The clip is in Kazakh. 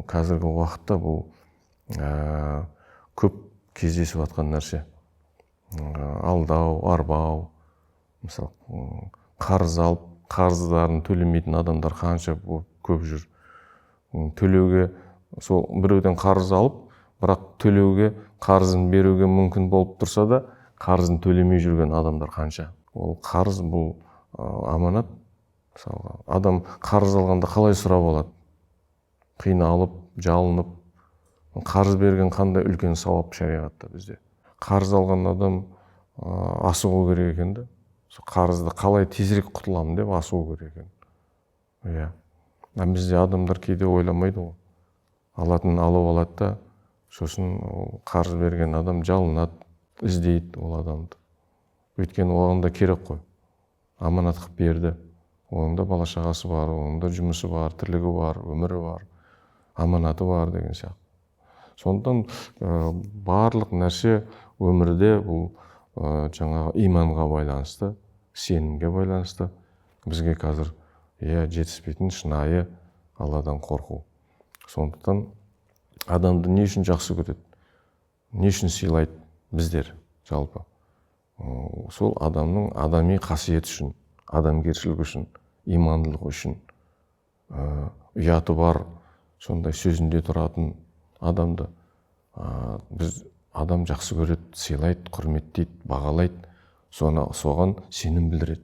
қазіргі уақытта бұл көп кездесіп жатқан нәрсе. Алдау, арбау, мысалы, қарыз алып, қарыздарын төлемейтін адамдар қанша көп жүр. Төлеуге, сол біреуден қарыз алып, бірақ төлеуге, қарызын беруге мүмкін болып тұрса да, қарызын төлемей жүрген адамдар қанша. Ол қарыз бұл аманат. Мысалы, адам қарыз алғанда қалай сұрап алады? Қиналып, жалынып. Қарыз берген қандай үлкен сауап шариғатта бізде. Қарыз алған адам асығу керек екен де. Қарызды қалай тезірек құтыламын деп асығу керек екен. Иә. Бізде адамдар кейде ойламайды ғой. Алатын алып алады да, сосын қарыз берген адам жалынады, іздейді ол адамды. Өйткені оған да керек қой. Аманат қылып берді. Оның да бала шағасы бар, оның да жұмысы бар, тірлігі бар, өмірі бар, аманаты бар деген сияқты. Сондықтан барлық нәрсе өмірде бұл жаңағы иманға байланысты, сенімге байланысты. Бізге қазір жетіспейтін шынайы Алладан қорқу. Сондықтан адамды не үшін жақсы көреді? Не үшін сыйлайды біздер жалпы? Сол адамның адами қасиеті үшін, адамгершілігі үшін, имандылығы үшін, ұяты бар, сондай сөзінде тұратын адамды біз адам жақсы көреді, сыйлайды, құрметтейді, бағалайды, соған сенім білдіреді.